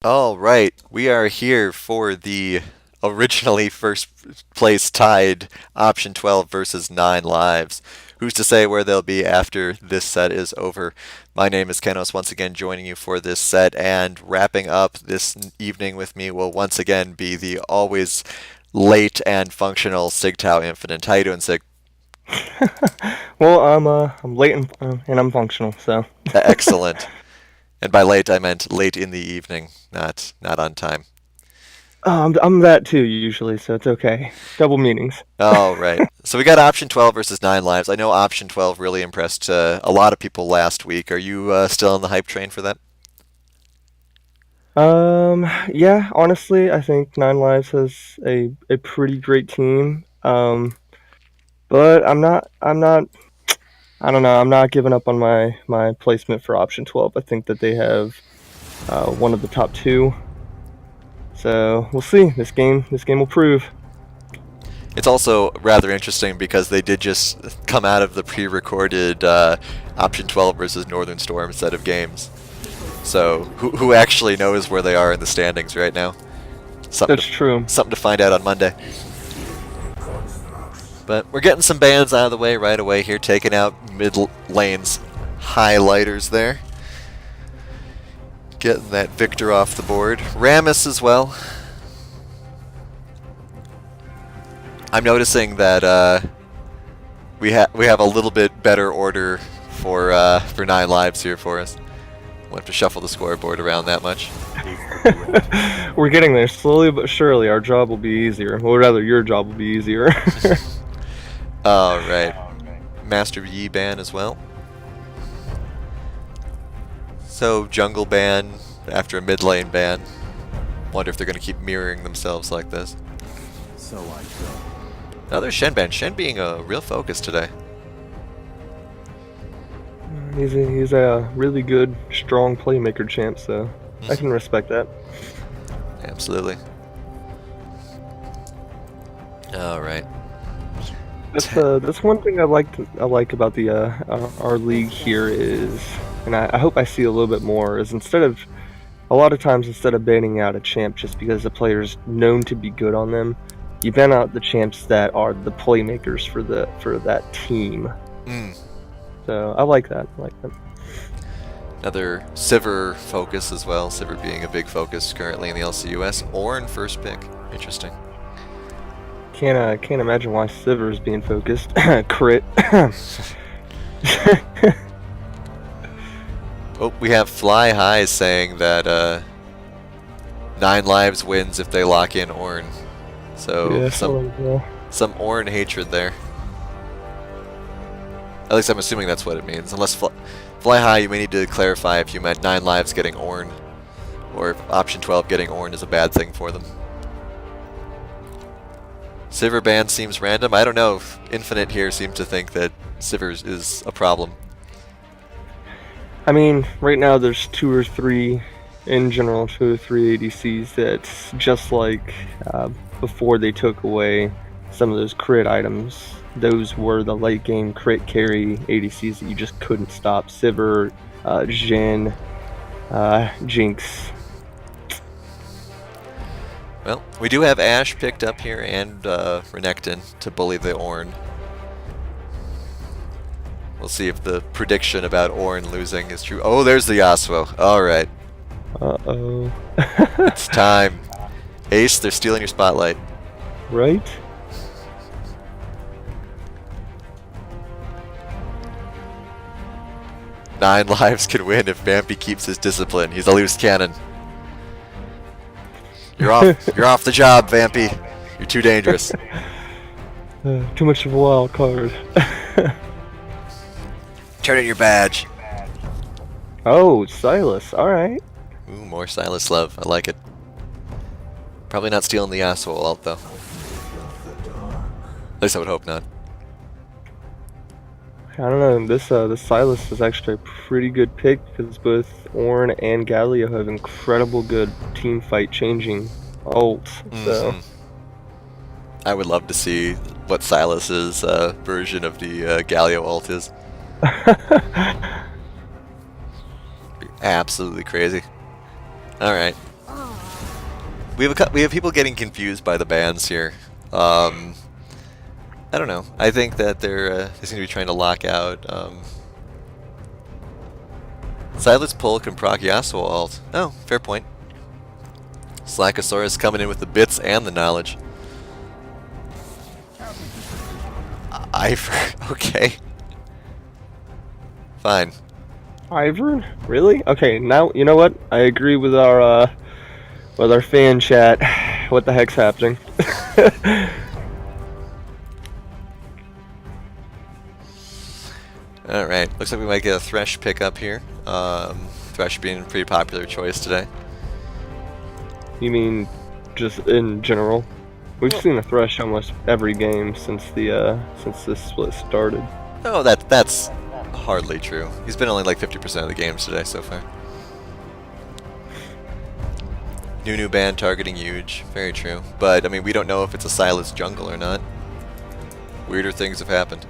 All right, we are here for the originally first place tied option 12 versus 9 lives. Who's to say where they'll be after this set is over? My name is Kenos, once again joining you for this set, and wrapping up this evening with me will once again be the always late and functional Sigtao Infinite. How you doing, Sig? Well, I'm late and I'm functional, so Excellent. And by late, I meant late in the evening, not on time. I'm that too usually, so it's okay. Double meanings. Oh, right. So we got option 12 versus 9 lives. I know option 12 really impressed a lot of people last week. Are you still on the hype train for that? Yeah, honestly, I think Nine Lives has a pretty great team. But I don't know. I'm not giving up on my placement for option 12. I think that they have one of the top two. So we'll see. This game will prove. It's also rather interesting because they did just come out of the pre-recorded option 12 versus Northern Storm set of games. So who actually knows where they are in the standings right now? Something That's true. something to find out on Monday. But we're getting some bans out of the way right away here, taking out mid lane's highlighters there. Getting that Victor off the board. Rammus as well. I'm noticing that we have a little bit better order for 9 lives here for us. We'll have to shuffle the scoreboard around that much. We're getting there slowly but surely. Our job will be easier. Or rather, your job will be easier. All right, Master Yi ban as well. So jungle ban after a mid lane ban. Wonder if they're going to keep mirroring themselves like this. So I go. Another Shen ban. Shen being a real focus today. He's a really good, strong playmaker champ, so I can respect that. Absolutely. All right. That's one thing I like about the our league here is, and I hope I see a little bit more, is a lot of times instead of banning out a champ just because the player's known to be good on them, you ban out the champs that are the playmakers for that team. Mm. So I like that. I like that. Another Sivir focus as well. Sivir being a big focus currently in the LCUS. Ornn first pick. Interesting. Can't imagine why Sivir is being focused. Crit. Oh, we have Fly High saying that 9 lives wins if they lock in Ornn. So Yeah, some Ornn hatred there. At least I'm assuming that's what it means. Unless Fly High, you may need to clarify if you meant 9 lives getting Ornn, or if option 12 getting Ornn is a bad thing for them. Sivir ban seems random. I don't know. Infinite here seems to think that Sivir is a problem. I mean, right now there's two or three, in general, two or three ADCs that's just like before they took away some of those crit items. Those were the late game crit carry ADCs that you just couldn't stop. Sivir, Jhin, Jinx. Well, we do have Ashe picked up here and Renekton to bully the Ornn. We'll see if the prediction about Ornn losing is true. Oh, there's the Yasuo. Alright. Uh-oh. It's time. Ace, they're stealing your spotlight. Right? Nine lives can win if Vampy keeps his discipline. He's a loose cannon. You're off. You're off the job, Vampy. You're too dangerous. Too much of a wild card. Turn in your badge. Oh, Silas. Alright. Ooh, more Silas love. I like it. Probably not stealing the Yasuo ult, though. At least I would hope not. I don't know. This Silas is actually a pretty good pick because both Ornn and Galio have incredible good team fight changing ults. So I would love to see what Silas's version of the Galio ult is. Be absolutely crazy. Alright. we have people getting confused by the bans here. Um, I don't know. I think that they seem to be trying to lock out. Silas Pull can proc Yasuo ult. Oh, fair point. Slackosaurus coming in with the bits and the knowledge. Ivor. Okay. Fine. Ivern? Really? Okay, now you know what? I agree with our fan chat. What the heck's happening? Alright, looks like we might get a Thresh pickup here. Thresh being a pretty popular choice today. You mean just in general? We've seen a Thresh almost every game since this split started. Oh, that's hardly true. He's been only like 50% of the games today so far. New ban targeting huge. Very true. But, I mean, we don't know if it's a Silas jungle or not. Weirder things have happened.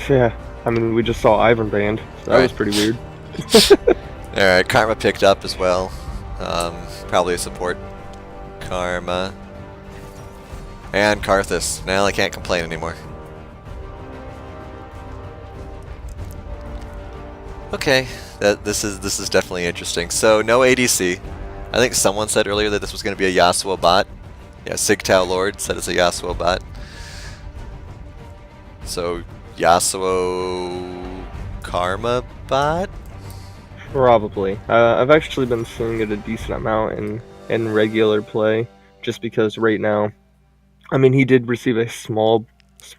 Yeah, I mean, we just saw Ivern banned, so that was pretty weird. Alright, Karma picked up as well. Probably a support. Karma. And Karthus. Now I can't complain anymore. Okay, this is definitely interesting. So no ADC. I think someone said earlier that this was going to be a Yasuo bot. Yeah, Sigtao Lord said it's a Yasuo bot. So Yasuo Karma bot? Probably. I've actually been seeing it a decent amount in regular play, just because right now, I mean, he did receive a small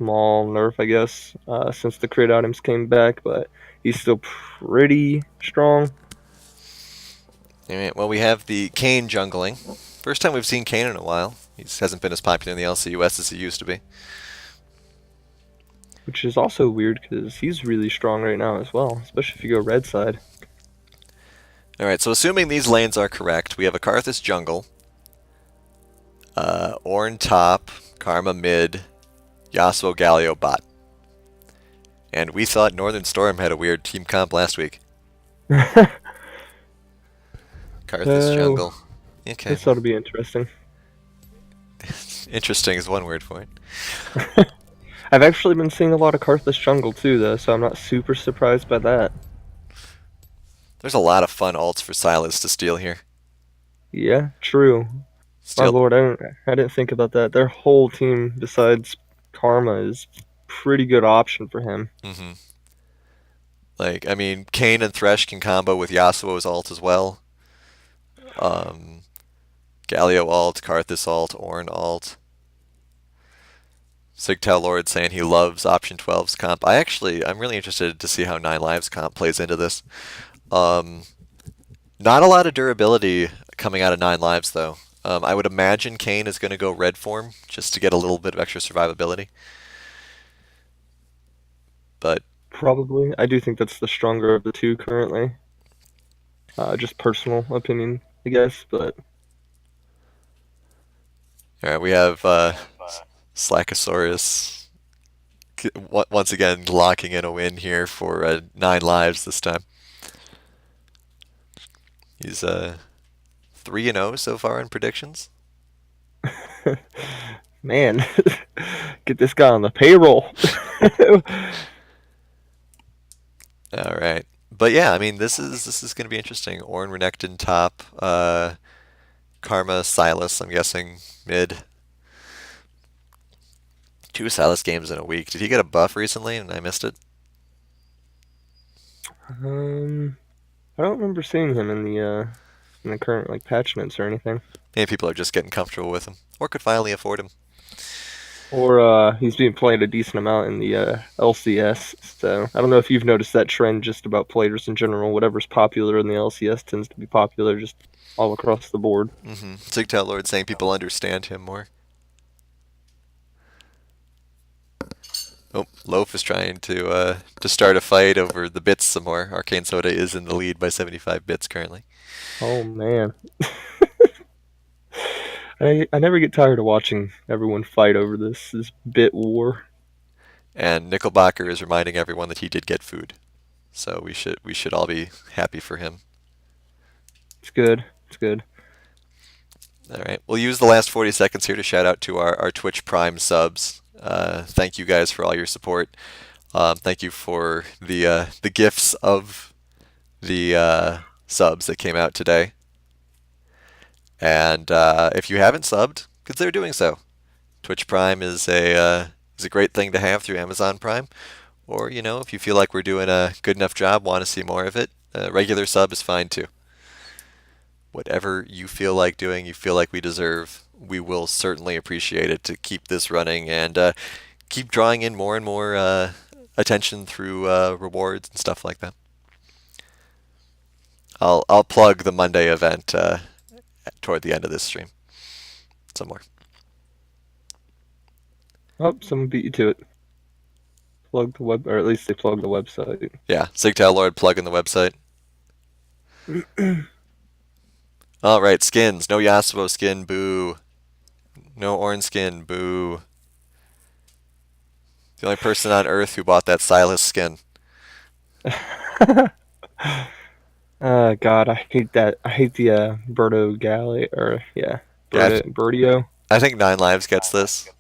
nerf, I guess, since the crit items came back, but he's still pretty strong. Alright, well, we have the Kayn jungling. First time we've seen Kayn in a while. He hasn't been as popular in the LCUS as he used to be. Which is also weird because he's really strong right now as well, especially if you go red side. Alright, so assuming these lanes are correct, we have a Karthus jungle, Ornn top, Karma mid, Yasuo Galio bot. And we thought Northern Storm had a weird team comp last week. Karthus jungle. Okay. This ought to be interesting. Interesting is one word for it. I've actually been seeing a lot of Karthus jungle too, though, so I'm not super surprised by that. There's a lot of fun ults for Silas to steal here. Yeah, true. My lord, I didn't think about that. Their whole team, besides Karma, is pretty good option for him. Mm-hmm. Like, I mean, Kayn and Thresh can combo with Yasuo's ult as well. Galio ult, Karthus ult, Ornn ult. Sigtao Lord saying he loves option 12's comp. I'm really interested to see how 9 Lives comp plays into this. Not a lot of durability coming out of 9 Lives, though. I would imagine Kayn is going to go red form just to get a little bit of extra survivability. But probably, I do think that's the stronger of the two currently. Just personal opinion, I guess, but. Alright, we have Slackosaurus once again locking in a win here for 9 Lives this time. He's 3-0 so far in predictions. Man, get this guy on the payroll. All right, but yeah, I mean, this is going to be interesting. Ornn Renekton top, Karma Silas. I'm guessing mid. 2 Silas games in a week. Did he get a buff recently and I missed it? I don't remember seeing him in the current like patch notes or anything. Maybe people are just getting comfortable with him, or could finally afford him. Or he's being played a decent amount in the LCS. So I don't know if you've noticed that trend just about players in general. Whatever's popular in the LCS tends to be popular just all across the board. Mm-hmm. Sigtao Lord saying people understand him more. Oh, Loaf is trying to start a fight over the bits some more. Arcane Soda is in the lead by 75 bits currently. Oh man. I never get tired of watching everyone fight over this bit war. And Nickelbacker is reminding everyone that he did get food, so we should all be happy for him. It's good. It's good. All right. We'll use the last 40 seconds here to shout out to our Twitch Prime subs. Thank you guys for all your support. Thank you for the gifts of the subs that came out today. And if you haven't subbed, consider doing so. Twitch Prime is a great thing to have through Amazon Prime. Or, you know, if you feel like we're doing a good enough job, want to see more of it, a regular sub is fine too. Whatever you feel like doing, you feel like we deserve, we will certainly appreciate it to keep this running and keep drawing in more and more attention through rewards and stuff like that. I'll plug the Monday event toward the end of this stream. Some more. Oh, someone beat you to it. Plug the web, or at least they plugged the website. Yeah, Sigtal Lord plugging the website. All right, skins. No Yasuo skin, boo. No orange skin, boo. The only person on Earth who bought that Silas skin. God, I hate that. I hate the Birdo Galley, or yeah, Yeah, Birdio. I think Nine Lives gets this.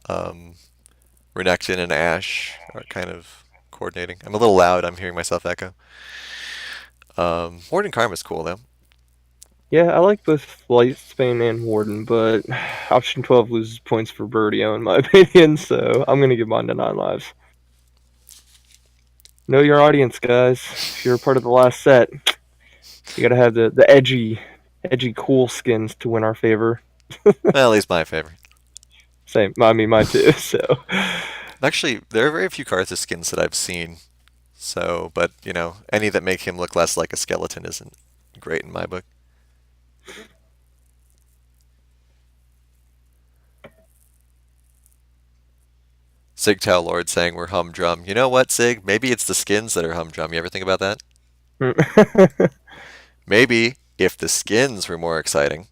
Renekton and Ashe are kind of coordinating. I'm a little loud. I'm hearing myself echo. Warden Karma's cool though. Yeah, I like both Lightsbane and Warden, but option 12 loses points for Birdio in my opinion, so I'm gonna give mine to 9 lives. Know your audience, guys. If you're a part of the last set, you gotta have the edgy, cool skins to win our favor. Well, at least my favorite. Same. I mean, mine too. So. Actually, there are very few Karthus skins that I've seen. So, but you know, any that make him look less like a skeleton isn't great in my book. Sigtal Lord saying we're humdrum. You know what, Sig? Maybe it's the skins that are humdrum. You ever think about that? Maybe if the skins were more exciting.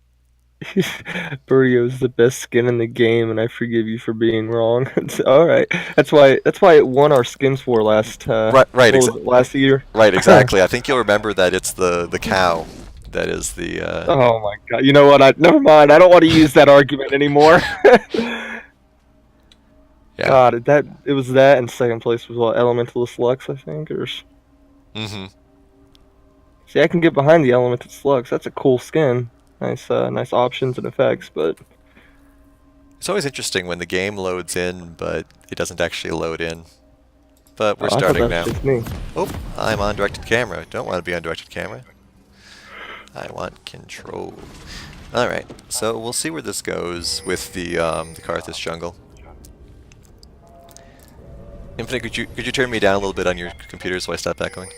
Birdio is the best skin in the game, and I forgive you for being wrong. It's all right. That's why it won our skins war last last year. Right, exactly. I think you'll remember that it's the cow that is the. Oh my god! You know what? Never mind. I don't want to use that argument anymore. Yeah. God, it was that, and second place was what, Elementalist Lux, I think, or. Mm-hmm. See, I can get behind the Elementalist Lux. That's a cool skin. Nice options and effects, but It's always interesting when the game loads in, but it doesn't actually load in. But we're I thought starting that now. was just me. Oh, I'm on directed camera. Don't want to be on directed camera. I want control. All right, so we'll see where this goes with the Karthus jungle. Infinite, could you turn me down a little bit on your computer so I stop echoing?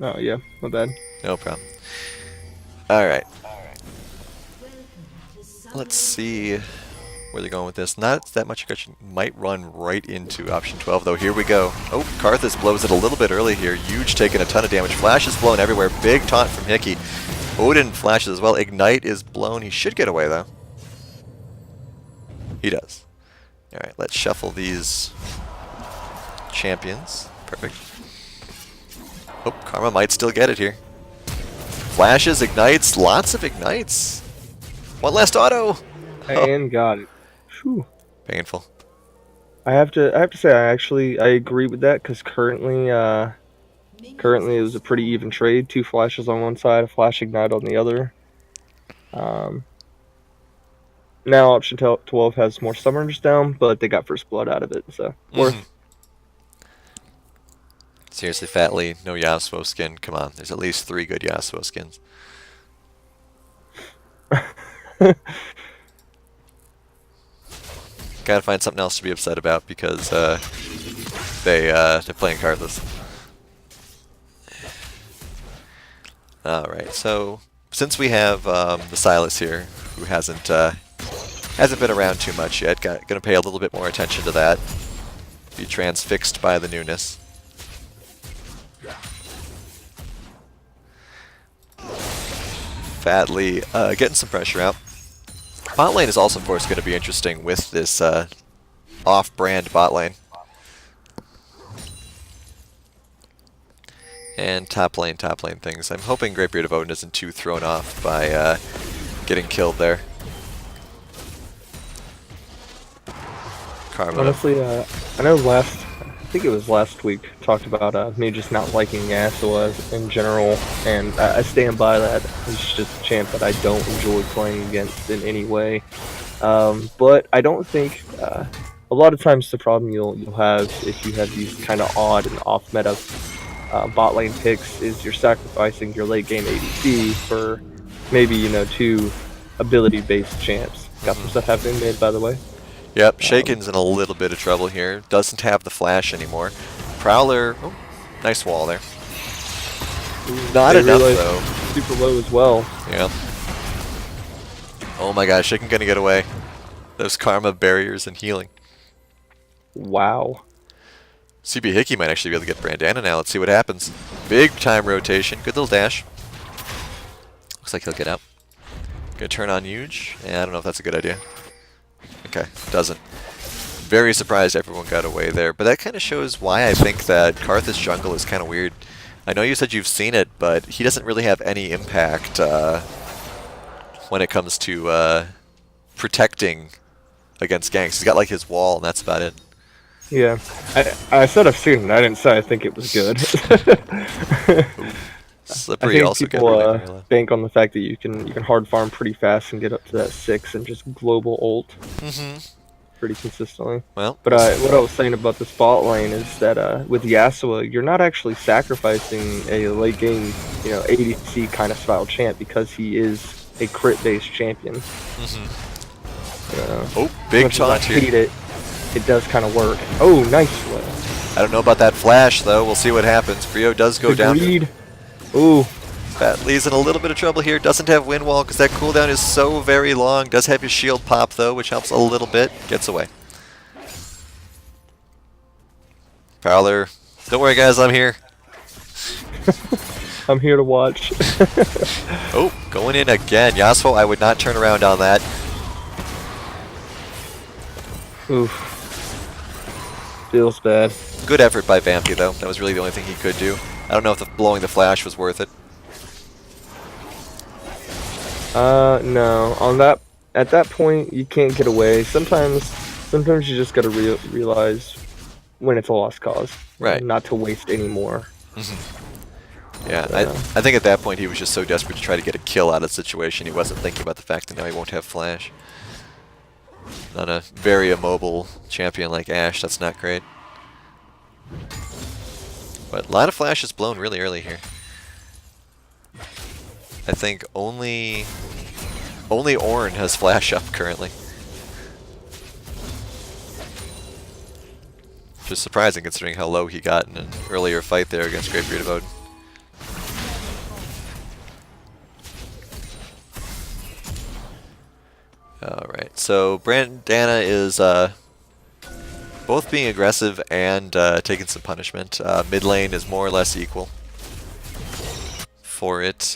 Oh yeah, my bad. No problem. All right. Let's see where they're going with this. Not that much aggression. Might run right into option 12, though. Here we go. Oh, Karthus blows it a little bit early here. Huge taking a ton of damage. Flash is blown everywhere. Big taunt from Hickey. Odin flashes as well. Ignite is blown. He should get away, though. He does. All right, let's shuffle these champions. Perfect. Oh, Karma might still get it here. Flashes, ignites, lots of ignites. One last auto. And got it. Whew. Painful. I have to say I agree with that because currently it was a pretty even trade. 2 flashes on one side, a flash ignite on the other. Now option 12 has more summoners down, but they got first blood out of it, so worth. Seriously, Fatly, no Yasuo skin. Come on, there's at least 3 good Yasuo skins. Gotta find something else to be upset about because they're playing Karthus. Alright, so since we have the Silas here, who hasn't been around too much yet, gonna pay a little bit more attention to that. Be transfixed by the newness. Fatly getting some pressure out. Bot lane is also, of course, going to be interesting with this off-brand bot lane. And top lane things. I'm hoping Greatbeard of Odin isn't too thrown off by getting killed there. Karma. Honestly, I know I think it was last week, talked about me just not liking Yasuo in general, and I stand by that. He's just a champ that I don't enjoy playing against in any way. But I don't think a lot of times the problem you'll have if you have these kind of odd and off meta bot lane picks is you're sacrificing your late game ADC for maybe two ability based champs. Got some stuff happening mid, by the way. Yep, Shaken's in a little bit of trouble here. Doesn't have the flash anymore. Prowler, oh, nice wall there. Not They enough realized though. Super low as well. Yeah. Oh my gosh, Shaken gonna get away. Those karma barriers and healing. Wow. CB Hickey might actually be able to get Brandana now. Let's see what happens. Big time rotation. Good little dash. Looks like he'll get out. Gonna turn on huge. Yeah, I don't know if that's a good idea. Okay, doesn't. Very surprised everyone got away there, but that kind of shows why I think that Karthus jungle is kind of weird. I know you said you've seen it, but he doesn't really have any impact when it comes to protecting against ganks. He's got like his wall, and that's about it. Yeah, I said I've seen it. I didn't say I think it was good. Slippery I think also people get really low. bank on the fact that you can hard farm pretty fast and get up to that 6 and just global ult pretty consistently. Well, But what I was saying about the spot lane is that with Yasuo, you're not actually sacrificing a late game, ADC kind of style champ because he is a crit based champion. oh, big taunt here. Hate it. It does kind of work. Oh, nice. I don't know about that flash though. We'll see what happens. Brio does go down. Agreed. Ooh. Batley's in a little bit of trouble here. Doesn't have wind wall because that cooldown is so very long. Does have his shield pop though, which helps a little bit. Gets away. Prowler. Don't worry guys, I'm here. I'm here to watch. Oh, going in again. Yasuo, I would not turn around on that. Oof. Feels bad. Good effort by Vampy though. That was really the only thing he could do. I don't know if blowing the flash was worth it. No. At that point, you can't get away. Sometimes you just gotta realize when it's a lost cause. Right. Not to waste any more. Yeah, I think at that point he was just so desperate to try to get a kill out of the situation. He wasn't thinking about the fact that now he won't have flash. On a very immobile champion like Ashe, that's not great. But a lot of flashes blown really early here. I think only Ornn has flash up currently. Which is surprising considering how low he got in an earlier fight there against Greatbeard of Odin. Alright, so Brandana is both being aggressive and taking some punishment. Mid lane is more or less equal for it.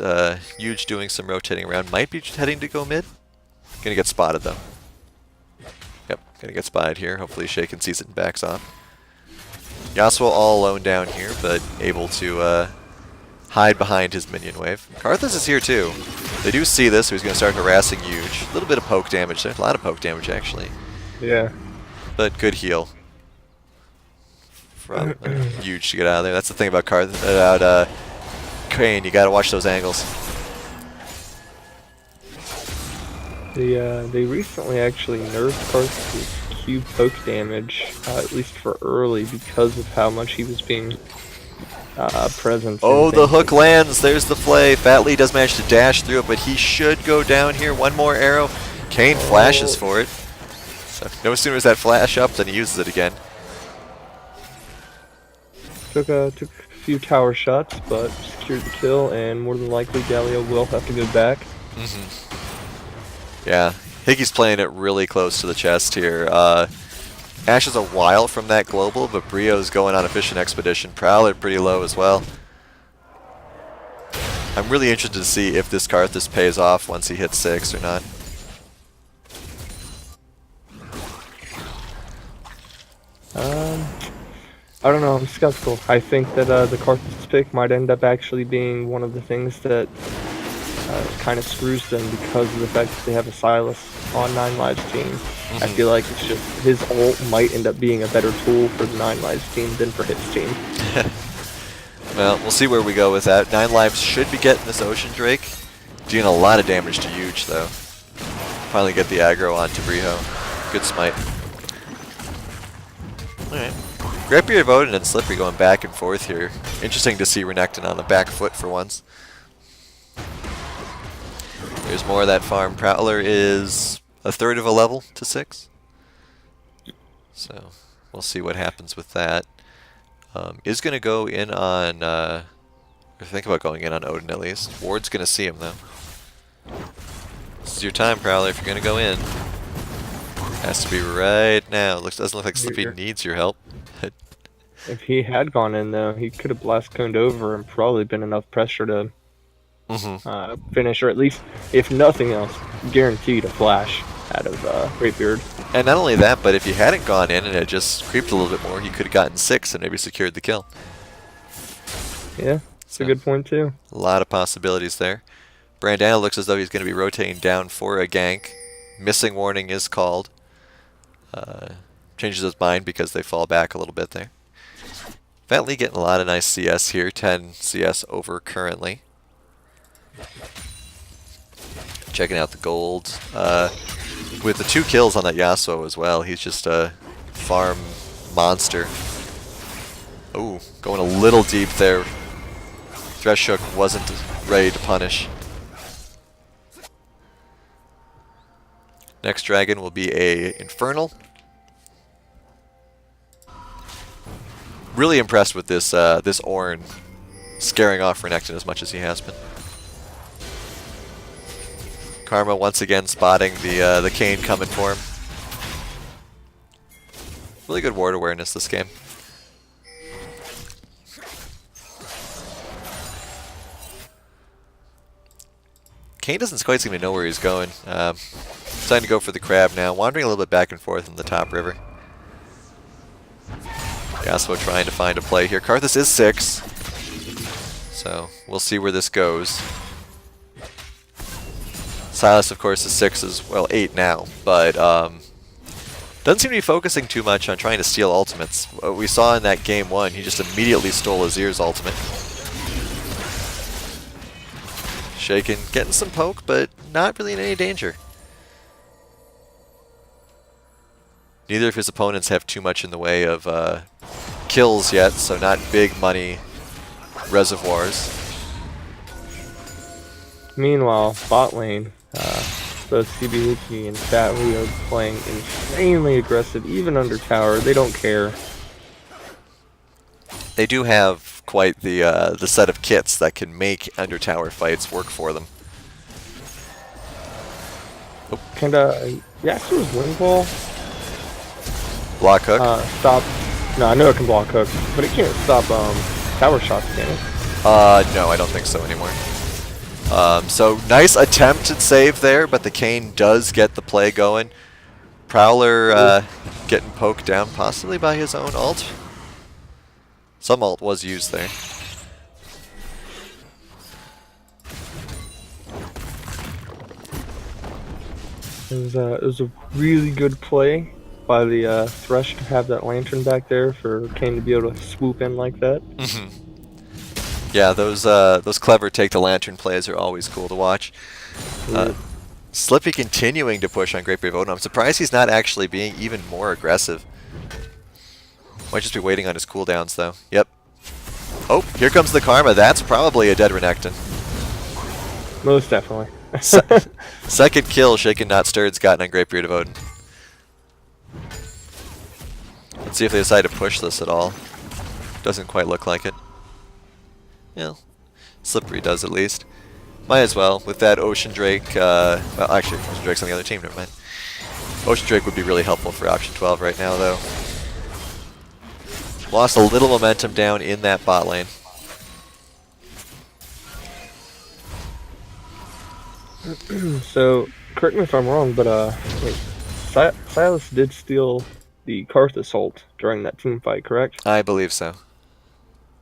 Huge doing some rotating around. Might be heading to go mid. Gonna get spotted though. Yep, gonna get spotted here. Hopefully Shaken sees it and backs off. Yasuo all alone down here, but able to hide behind his minion wave. Karthus is here too. They do see this, so he's going to start harassing Huge. A little bit of poke damage there. A lot of poke damage, actually. Yeah. But good heal from Huge to get out of there. That's the thing about Crane. You got to watch those angles. They recently actually nerfed Karthus' Q poke damage, at least for early, because of how much he was being present. Oh, the hook lands. There's the play. Fatley does manage to dash through it, but he should go down here. One more arrow. Kane flashes for it. So no sooner is that flash up than he uses it again. Took a few tower shots, but secured the kill, and more than likely Galio will have to go back. Yeah, Hickey's playing it really close to the chest here. Ashe is a while from that global, but Brio's going on a fishing expedition. Prowler pretty low as well. I'm really interested to see if this Karthus pays off once he hits 6 or not. I don't know, I'm skeptical. I think that the Karthus pick might end up actually being one of the things that kind of screws them because of the fact that they have a Silas on 9 Lives team. I feel like it's just his ult might end up being a better tool for the 9 Lives team than for his team. Well, we'll see where we go with that. 9 Lives should be getting this Ocean Drake. Doing a lot of damage to Huge, though. Finally get the aggro onto Briho. Good smite. Alright. Graybeard of Odin and Slippery going back and forth here. Interesting to see Renekton on the back foot for once. There's more of that farm. Prowler is a third of a level to 6. So we'll see what happens with that. Is going to go in on, or think about going in on Odin at least. Ward's going to see him though. This is your time, Prowler, if you're going to go in. Has to be right now. Doesn't look like Slippy needs your help. If he had gone in though, he could have blast coned over and probably been enough pressure to finish, or at least, if nothing else, guaranteed a flash out of Graybeard. And not only that, but if he hadn't gone in and had just creeped a little bit more, he could have gotten 6 and maybe secured the kill. Yeah, that's a good point too. A lot of possibilities there. Brandana looks as though he's going to be rotating down for a gank. Missing warning is called. Changes his mind because they fall back a little bit there. Bentley getting a lot of nice CS here. 10 CS over currently. Checking out the gold. With the 2 kills on that Yasuo as well, he's just a farm monster. Ooh, going a little deep there. Threshook wasn't ready to punish. Next dragon will be a Infernal. Really impressed with this this Ornn scaring off Renekton as much as he has been. Karma once again spotting the Kayn coming for him. Really good ward awareness this game. Kayn doesn't quite seem to know where he's going. Deciding to go for the crab now, wandering a little bit back and forth in the top river. Yasuo trying to find a play here. Karthus is 6, so we'll see where this goes. Silas, of course, is 6 as well, 8 now, but doesn't seem to be focusing too much on trying to steal ultimates. What we saw in that game 1, he just immediately stole Azir's ultimate. Shaken, getting some poke, but not really in any danger. Neither of his opponents have too much in the way of kills yet, so not big money reservoirs. Meanwhile, bot lane, both CBHG and Fatley are playing insanely aggressive, even under tower. They don't care. They do have quite the set of kits that can make under tower fights work for them. Oh. Kinda, Yasuo's wind wall. Block hook? Stop. No, I know it can block hook, but it can't stop tower shots, can it? No, I don't think so anymore. So nice attempted save there, but the Kayn does get the play going. Prowler getting poked down, possibly by his own ult. Some ult was used there. It was a really good play by the Thresh to have that lantern back there for Kayn to be able to swoop in like that. Yeah, those clever take the lantern plays are always cool to watch. Slippy continuing to push on Graybeard of Odin. I'm surprised he's not actually being even more aggressive. Might just be waiting on his cooldowns though. Yep. Oh, here comes the Karma. That's probably a dead Renekton. Most definitely. Second kill Shaken Not Stirred's gotten on Graybeard of Odin. Let's see if they decide to push this at all. Doesn't quite look like it. Yeah, Slippery does at least. Might as well, with that Ocean Drake, well actually, Ocean Drake's on the other team, never mind. Ocean Drake would be really helpful for option 12 right now though. Lost a little momentum down in that bot lane. So, correct me if I'm wrong, but wait, Silas did steal the Karthus ult during that team fight, correct? I believe so.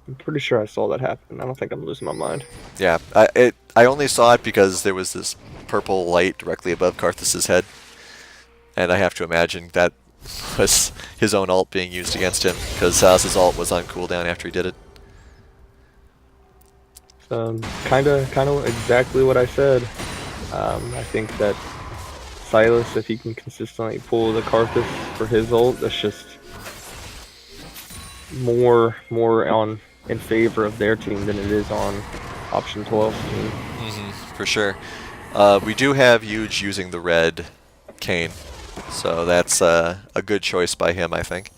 I'm pretty sure I saw that happen. I don't think I'm losing my mind. Yeah, I only saw it because there was this purple light directly above Karthus's head, and I have to imagine that was his own ult being used against him, because Salas's ult was on cooldown after he did it. Kind of exactly what I said. I think that Silas, if he can consistently pull the Karthus for his ult, that's just more in favor of their team than it is on option 12's team. For sure. We do have Huge using the red cane, so that's a good choice by him, I think.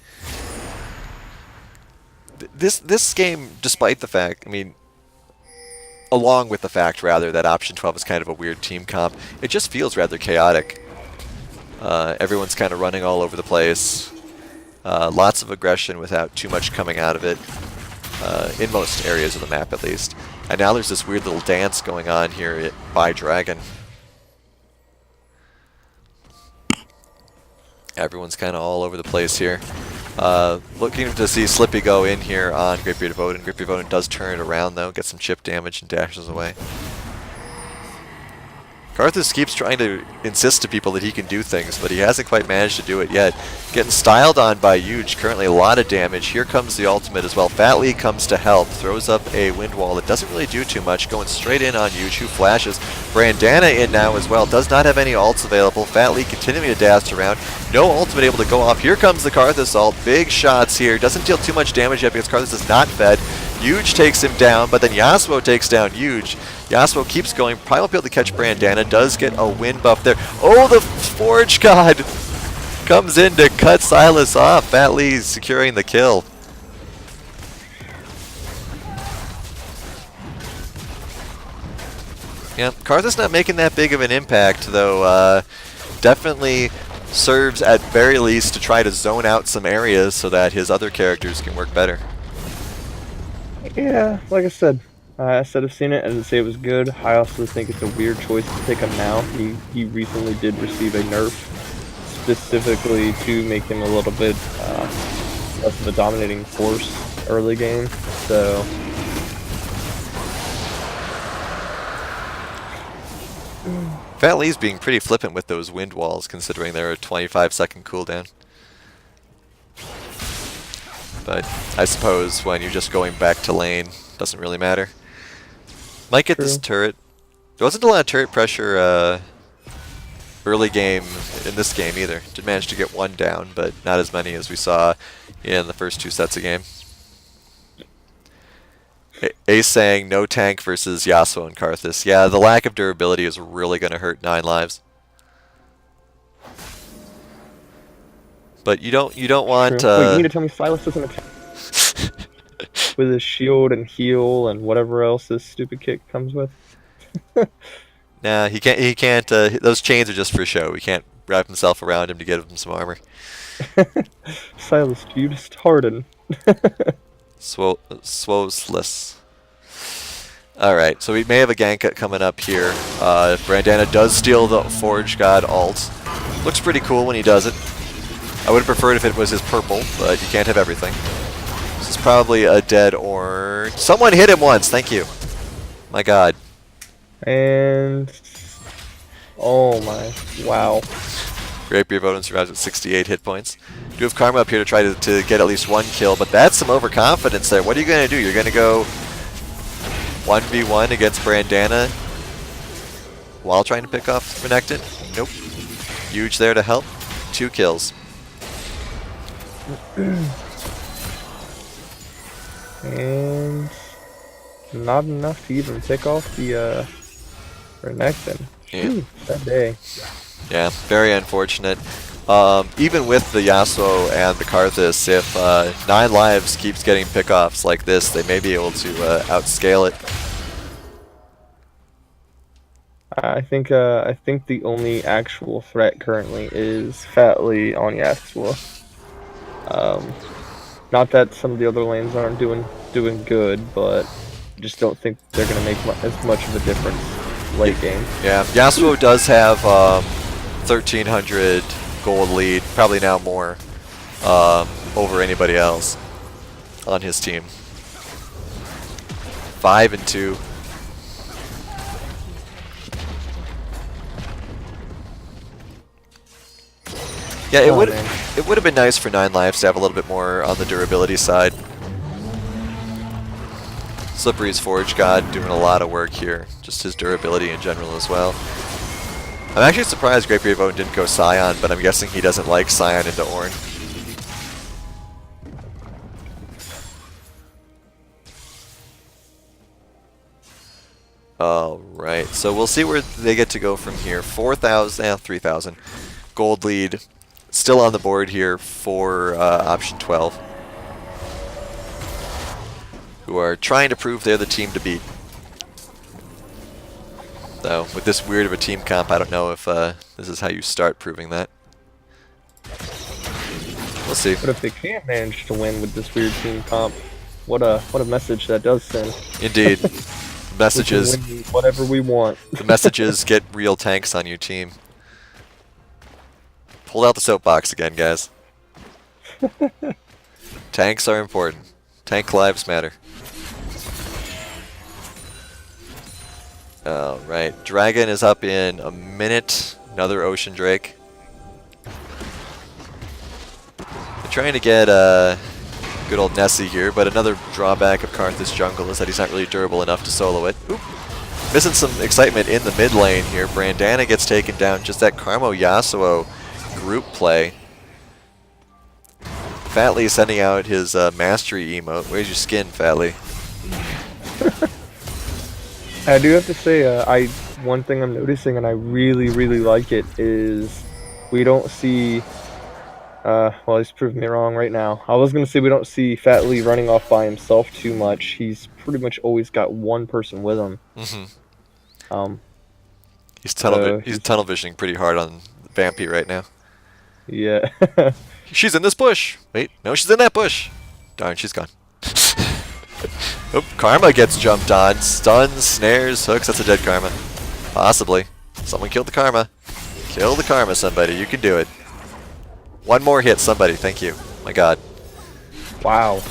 This game, despite the fact, I mean, along with the fact, rather, that option 12 is kind of a weird team comp, it just feels rather chaotic. Everyone's kind of running all over the place. Lots of aggression without too much coming out of it, in most areas of the map at least. And now there's this weird little dance going on here by Dragon. Everyone's kind of all over the place here. Looking to see Slippy go in here on Great Bearded Odin. Great Bearded Odin does turn it around though, gets some chip damage and dashes away. Karthus keeps trying to insist to people that he can do things, but he hasn't quite managed to do it yet. Getting styled on by Huge, currently a lot of damage. Here comes the ultimate as well. Fat Lee comes to help, throws up a wind wall that doesn't really do too much, going straight in on Huge, who flashes. Brandana in now as well, does not have any ults available. Fat Lee continuing to dash around. No ultimate able to go off. Here comes the Karthus ult, big shots here. Doesn't deal too much damage yet because Karthus is not fed. Huge takes him down, but then Yasuo takes down Huge. Yasuo keeps going, probably won't be able to catch Brandana, does get a wind buff there. Oh, the Forge God comes in to cut Silas off. Fat Lee's securing the kill. Yeah, Karthus not making that big of an impact, though. Definitely serves at very least to try to zone out some areas so that his other characters can work better. Yeah, like I said I've seen it, I didn't say it was good. I also think it's a weird choice to pick him now. He recently did receive a nerf specifically to make him a little bit less of a dominating force early game. So Fat Lee's being pretty flippant with those wind walls, considering they're a 25-second cooldown. But I suppose when you're just going back to lane, doesn't really matter. Might get this turret. There wasn't a lot of turret pressure early game in this game either. Did manage to get one down, but not as many as we saw in the first two sets of game. Ace saying no tank versus Yasuo and Karthus. Yeah, the lack of durability is really going to hurt 9 lives. But you don't want. Wait, you mean to tell me Silas doesn't attack with his shield and heal and whatever else this stupid kick comes with? Nah, he can't. He can't. Those chains are just for show. He can't wrap himself around him to get him some armor. Silas, you just harden. Swoseless. Alright, so we may have a gank coming up here. Brandana does steal the Forge God ult. Looks pretty cool when he does it. I would have preferred if it was his purple, but you can't have everything. This is probably a dead or... Someone hit him once, thank you. My god. And... oh my... wow. Great Beard Odin survives with 68 hit points. Do have Karma up here to try to get at least one kill, but that's some overconfidence there. What are you going to do? You're going to go 1v1 against Brandana while trying to pick off Renekton? Nope. Huge there to help. 2 kills. And not enough to even pick off the Renekton. Yeah. That day. Yeah, very unfortunate. Even with the Yasuo and the Karthus, if 9 lives keeps getting pickoffs like this, they may be able to outscale it. I think the only actual threat currently is Fat Lee on Yasuo. Not that some of the other lanes aren't doing good, but I just don't think they're gonna make as much of a difference late game. Yeah, Yasuo does have 1,300 gold lead, probably now more, over anybody else on his team. 5 and 2. Yeah, Oh, man. it would have been nice for 9 lives to have a little bit more on the durability side. Slippery's Forge God doing a lot of work here. Just his durability in general as well. I'm actually surprised Great Brave Odin didn't go Scion, but I'm guessing he doesn't like Scion into Ornn. Alright, so we'll see where they get to go from here. 4,000, 3,000 gold lead. Still on the board here for option 12. Who are trying to prove they're the team to beat. So, with this weird of a team comp, I don't know if this is how you start proving that. We'll see. But if they can't manage to win with this weird team comp, what a message that does send. Indeed. Messages. We can win whatever we want. The messages get real tanks on your team. Pull out the soapbox again, guys. Tanks are important. Tank lives matter. Alright, Dragon is up in a minute. Another Ocean Drake. They're trying to get good old Nessie here, but another drawback of Karthus jungle is that he's not really durable enough to solo it. Oop. Missing some excitement in the mid lane here. Brandana gets taken down. Just that Carmo Yasuo group play. Fatly sending out his mastery emote. Where's your skin, Fatly? I do have to say, one thing I'm noticing, and I really, really like it, is we don't see. Well, he's proving me wrong right now. I was gonna say we don't see Fatly running off by himself too much. He's pretty much always got one person with him. Mm-hmm. He's tunnel visioning pretty hard on Vampy right now. Yeah. She's in this bush. Wait, no, she's in that bush. Darn, she's gone. Oop, Karma gets jumped on. Stuns, snares, hooks. That's a dead Karma. Possibly. Someone killed the Karma. Kill the Karma, somebody. You can do it. One more hit, somebody. Thank you. My god. Wow.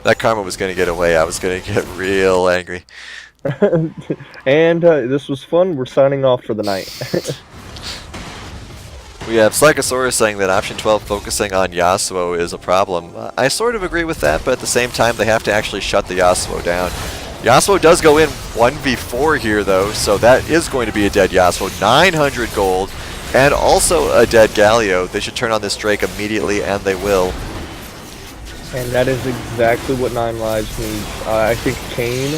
That Karma was going to get away. I was going to get real angry. And this was fun. We're signing off for the night. We have Slycosaurus saying that option 12 focusing on Yasuo is a problem. I sort of agree with that, but at the same time they have to actually shut the Yasuo down. Yasuo does go in 1v4 here though, so that is going to be a dead Yasuo. 900 gold, and also a dead Galio. They should turn on this Drake immediately, and they will. And that is exactly what 9 Lives needs. I think Kayn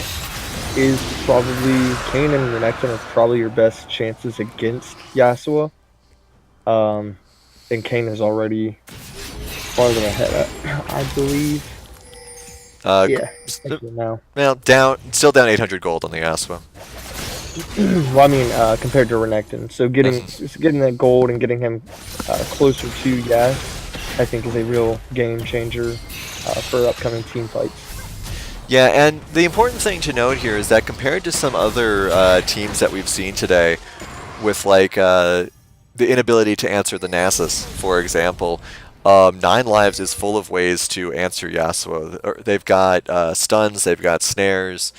and Renekton are probably your best chances against Yasuo. And Kayn is already farther ahead, I believe. Yeah, now. Well, still down 800 gold on the Yasuo. Well, I mean, compared to Renekton. So getting that gold and getting him closer to Yas, I think is a real game changer for upcoming team fights. Yeah, and the important thing to note here is that compared to some other teams that we've seen today, with like the inability to answer the Nasus, for example, 9 Lives is full of ways to answer Yasuo. They've got stuns, they've got snares,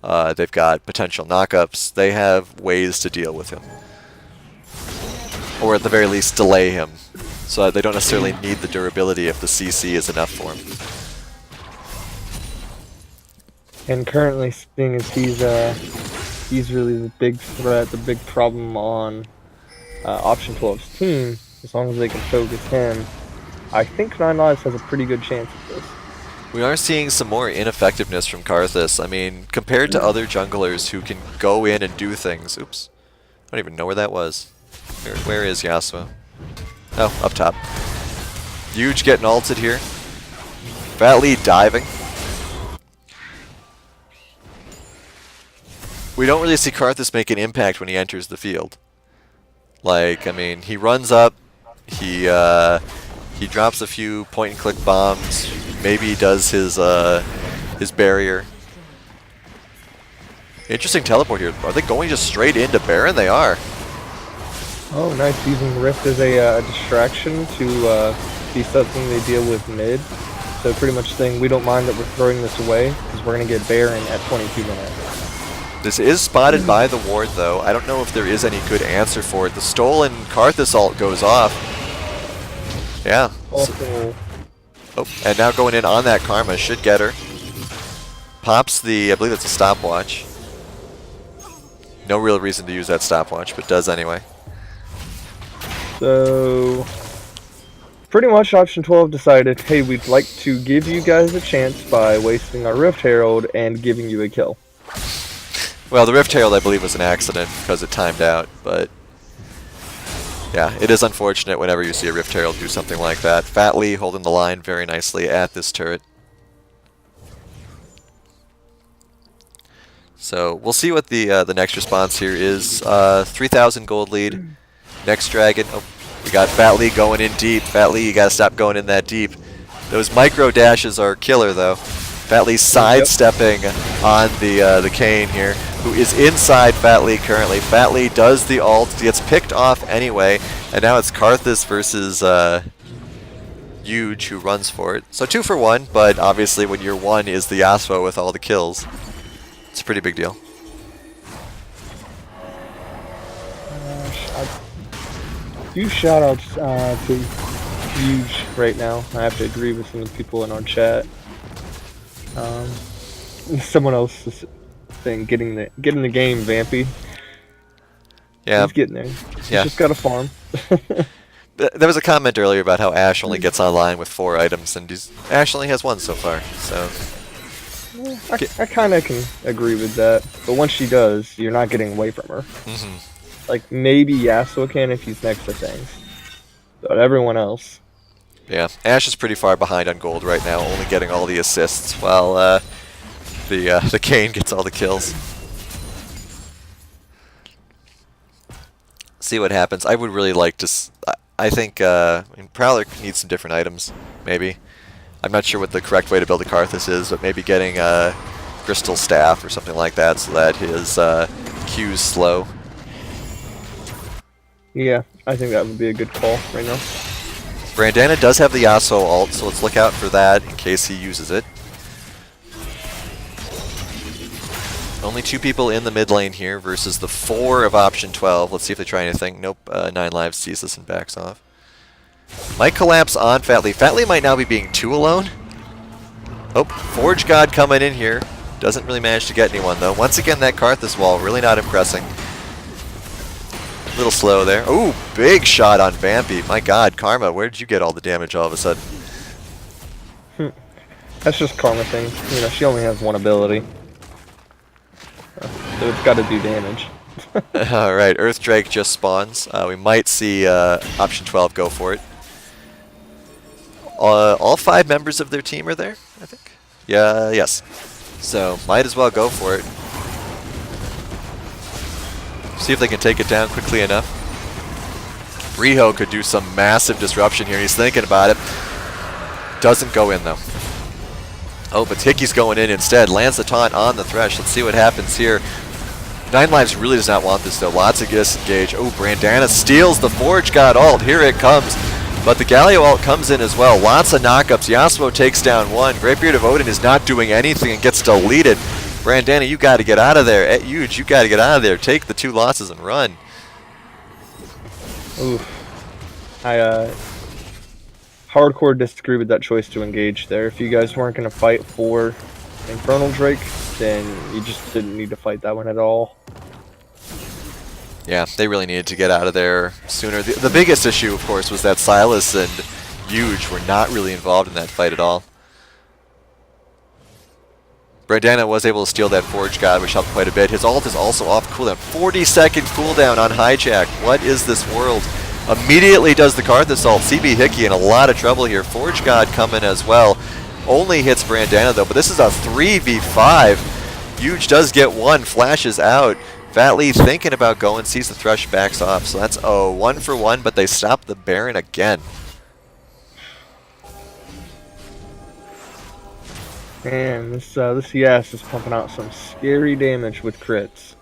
they've got potential knockups. They have ways to deal with him. Or at the very least, delay him. So that they don't necessarily need the durability if the CC is enough for him. And currently, seeing as he's really the big threat, the big problem on option 12's team, as long as they can focus him, I think 9 Lives has a pretty good chance at this. We are seeing some more ineffectiveness from Karthus. I mean, compared to other junglers who can go in and do things. Oops. I don't even know where that was. Where is Yasuo? Oh, up top. Huge getting ulted here. Fat lead diving. We don't really see Karthus make an impact when he enters the field. Like, I mean, he runs up, he drops a few point-and-click bombs, maybe he does his barrier. Interesting teleport here. Are they going just straight into Baron? They are. Oh, nice. Using Rift as a distraction to be something they deal with mid. So pretty much saying we don't mind that we're throwing this away because we're going to get Baron at 22 minutes. This is spotted by the ward, though. I don't know if there is any good answer for it. The stolen Karthus ult goes off. Yeah. Also, Oh, and now going in on that Karma should get her. Pops the, I believe it's a stopwatch. No real reason to use that stopwatch, but does anyway. so pretty much option 12 decided, hey, we'd like to give you guys a chance by wasting our Rift Herald and giving you a kill. Well, the Rift Herald, I believe, was an accident because it timed out, but yeah, it is unfortunate whenever you see a Rift Herald do something like that. Fat Lee holding the line very nicely at this turret. So we'll see what the next response here is. 3,000 gold lead. Next dragon. Oh, we got Fat Lee going in deep. Fat Lee, you gotta stop going in that deep. Those micro dashes are killer, though. Fat Lee sidestepping on the Kane here, who is inside Fat Lee currently. Fat Lee does the ult, gets picked off anyway, and now it's Karthus versus Huge, who runs for it. So 2 for 1, but obviously when your 1 is the Yasuo with all the kills, it's a pretty big deal. Few shout outs to Huge right now. I have to agree with some of the people in our chat. Someone else is saying getting the game, Vampy. Yeah, he's getting there. He's yeah. just got to farm. There was a comment earlier about how Ashe only gets online with 4 items, and Ashe only has 1 so far. So I kind of can agree with that, but once she does, you're not getting away from her. Like maybe Yasuo can if he's next to things, but everyone else. Yeah, Ashe is pretty far behind on gold right now, only getting all the assists, while the Kane gets all the kills. See what happens. I would really like to. I think Prowler needs some different items, maybe. I'm not sure what the correct way to build a Karthus is, but maybe getting a Crystal Staff or something like that so that his Q's slow. Yeah, I think that would be a good call right now. Brandana does have the Yasuo ult, so let's look out for that in case he uses it. Only 2 people in the mid lane here versus the 4 of option 12. Let's see if they try anything. Nope, 9 lives sees this and backs off. Might collapse on Fat Lee. Fat Lee might now be being 2 alone. Oh, Forge God coming in here. Doesn't really manage to get anyone, though. Once again, that Karthus wall really not impressing. A little slow there. Ooh, big shot on Vampy. My god, Karma, where did you get all the damage all of a sudden? That's just Karma thing. You know, she only has 1 ability. So it's got to do damage. Alright, Earth Drake just spawns. We might see option 12 go for it. All 5 members of their team are there, I think. Yeah, yes. So, might as well go for it. See if they can take it down quickly enough. Riho could do some massive disruption here. He's thinking about it. Doesn't go in, though. Oh, but Hickey's going in instead. Lands the taunt on the Thresh. Let's see what happens here. 9 Lives really does not want this, though. Lots of disengage. Oh, Brandana steals the Forge God ult. Here it comes. But the Galio ult comes in as well. Lots of knockups. Yasuo takes down 1. Greybeard of Odin is not doing anything and gets deleted. Brandana, you got to get out of there. At Huge, you got to get out of there. Take the 2 losses and run. Oof. I hardcore disagree with that choice to engage there. If you guys weren't going to fight for Infernal Drake, then you just didn't need to fight that one at all. Yeah, they really needed to get out of there sooner. The biggest issue, of course, was that Silas and Huge were not really involved in that fight at all. Brandana was able to steal that Forge God, which helped quite a bit. His ult is also off cooldown. 40-second cooldown on Hijack. What is this world? Immediately does the Karthus ult. CB Hickey in a lot of trouble here. Forge God coming as well. Only hits Brandana, though, but this is a 3v5. Huge does get 1, flashes out. Fat Lee thinking about going, sees the Thresh, backs off. So that's 1 for 1, but they stop the Baron again. Man, this Yas is pumping out some scary damage with crits.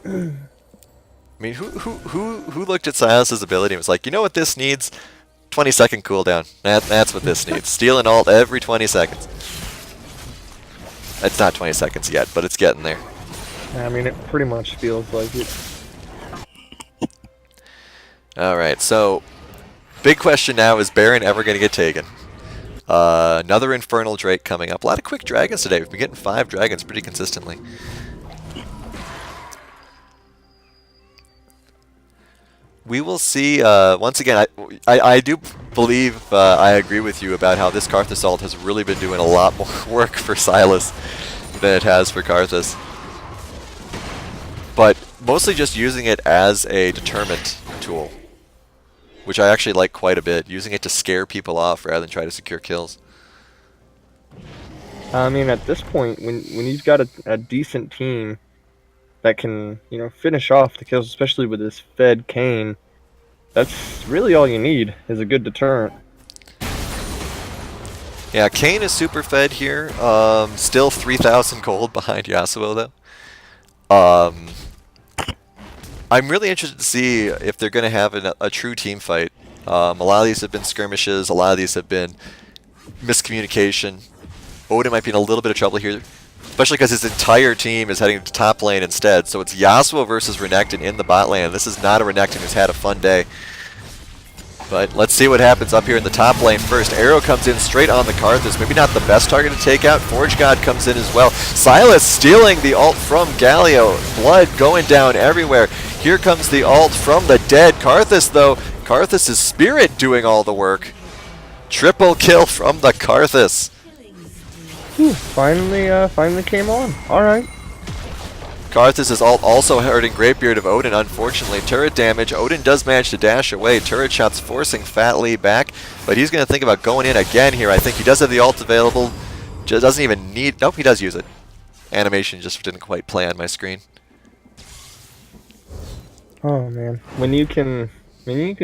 I mean, who looked at Silas's ability and was like, you know what this needs? 20-second cooldown. That's what this needs. Steal an ult every 20 seconds. It's not 20 seconds yet, but it's getting there. I mean, it pretty much feels like it. Alright, so big question now, is Baron ever going to get taken? Another Infernal Drake coming up. A lot of quick dragons today. We've been getting 5 dragons pretty consistently. We will see, once again, I do believe, I agree with you about how this Karthus ult has really been doing a lot more work for Sylas than it has for Karthus. But mostly just using it as a deterrent tool, which I actually like quite a bit, using it to scare people off rather than try to secure kills. I mean, at this point, when you've got a decent team that can, finish off the kills, especially with this fed Kayn, that's really all you need, is a good deterrent. Yeah, Kayn is super fed here. Still 3,000 gold behind Yasuo, though. I'm really interested to see if they're going to have a true team fight. A lot of these have been skirmishes. A lot of these have been miscommunication. Odin might be in a little bit of trouble here, especially because his entire team is heading to top lane instead. So it's Yasuo versus Renekton in the bot lane. This is not a Renekton who's had a fun day. But let's see what happens up here in the top lane first. Arrow comes in straight on the Karthus. Maybe not the best target to take out. Forge God comes in as well. Sylas stealing the ult from Galio. Blood going down everywhere. Here comes the ult from the dead Karthus, though. Karthus' spirit doing all the work. Triple kill from the Karthus. Finally came on. All right. Karthus' ult also hurting Greatbeard of Odin, unfortunately. Turret damage. Odin does manage to dash away. Turret shots forcing Fat Lee back, but he's going to think about going in again here. I think he does have the ult available. Just doesn't even need... Nope, he does use it. Animation just didn't quite play on my screen. Oh man, when you can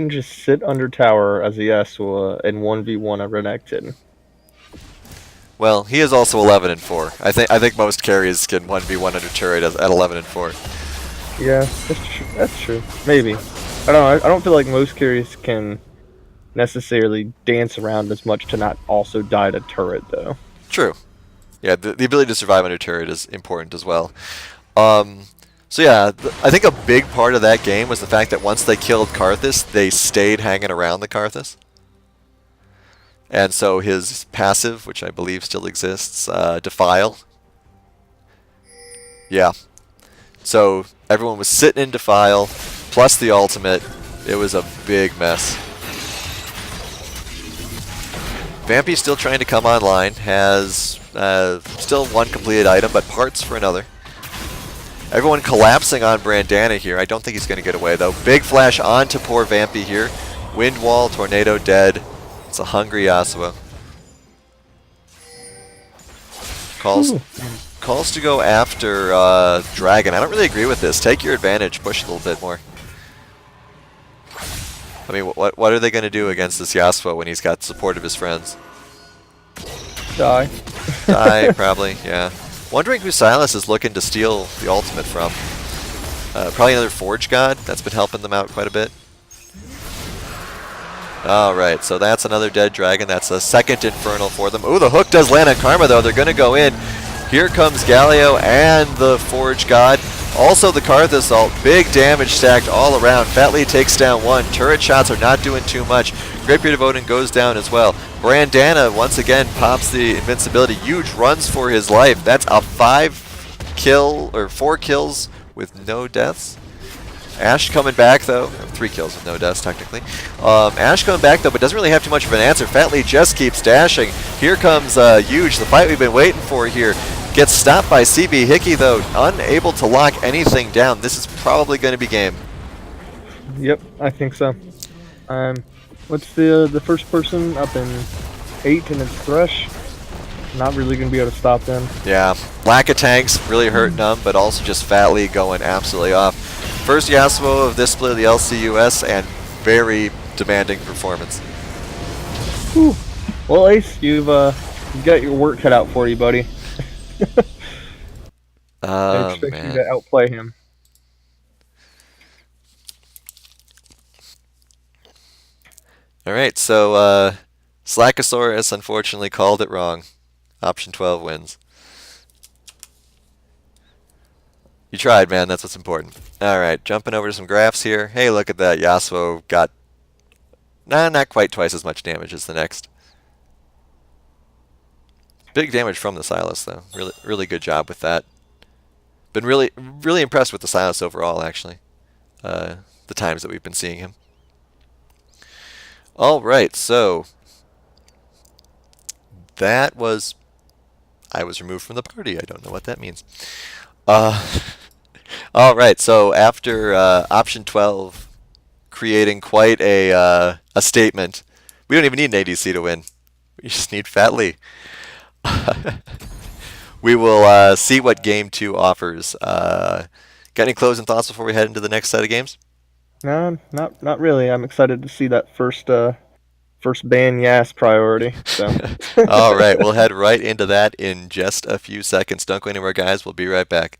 just sit under tower as a Yasuo and 1v1 a Renekton. Well, he is also 11 and 4. I think most carries can 1v1 under turret at 11 and 4. Yeah, that's true. Maybe. I don't know. I don't feel like most carries can necessarily dance around as much to not also die to turret, though. True. Yeah, the ability to survive under turret is important as well. So yeah, I think a big part of that game was the fact that once they killed Karthus, they stayed hanging around the Karthus. And so his passive, which I believe still exists, Defile. Yeah. So everyone was sitting in Defile, plus the ultimate. It was a big mess. Vampy's still trying to come online. Has still one completed item, but parts for another. Everyone collapsing on Brandana here. I don't think he's going to get away, though. Big flash onto poor Vampy here. Wind wall, tornado dead. It's a hungry Yasuo. Calls to go after Dragon. I don't really agree with this. Take your advantage. Push a little bit more. I mean, what are they going to do against this Yasuo when he's got support of his friends? Die. Die, probably, yeah. Wondering who Sylas is looking to steal the ultimate from. Probably another Forge God. That's been helping them out quite a bit. Alright, so that's another dead dragon. That's a second Infernal for them. Ooh, the hook does land on Karma, though. They're going to go in. Here comes Galio and the Forge God. Also the Karthus ult. Big damage stacked all around. Fat Lee takes down one. Turret shots are not doing too much. Greatbeard of Odin goes down as well. Brandana once again pops the invincibility. Huge runs for his life. That's a 4 kills with no deaths. Ashe coming back though. 3 kills with no deaths technically. Ashe coming back though, but doesn't really have too much of an answer. Fat Lee just keeps dashing. Here comes Huge, the fight we've been waiting for here. Gets stopped by CB Hickey though, unable to lock anything down. This is probably going to be game. Yep, I think so. What's the first person up in 8 and it's Thresh? Not really going to be able to stop them. Yeah, lack of tanks really hurting them, but also just Fat Lee going absolutely off. First Yasuo of this split of the LCUS, and very demanding performance. Whew. Well, Ace, you've got your work cut out for you, buddy. I expect you to outplay him. All right, so Slackosaurus unfortunately called it wrong. Option 12 wins. You tried, man. That's what's important. All right, jumping over to some graphs here. Hey, look at that. Yasuo got not quite twice as much damage as the next. Big damage from the Silas, though. Really good job with that. Been really impressed with the Silas overall, actually. The times that we've been seeing him. All right, so that was. I was removed from the party. I don't know what that means. Uh, all right, so after option 12 creating quite a statement, we don't even need an ADC to win. We just need Fat Lee. We will see what game 2 offers. Got any closing thoughts before we head into the next set of games? No, not really. I'm excited to see that first ban Yas priority. So All right, we'll head right into that in just a few seconds. Don't go anywhere, guys. We'll be right back.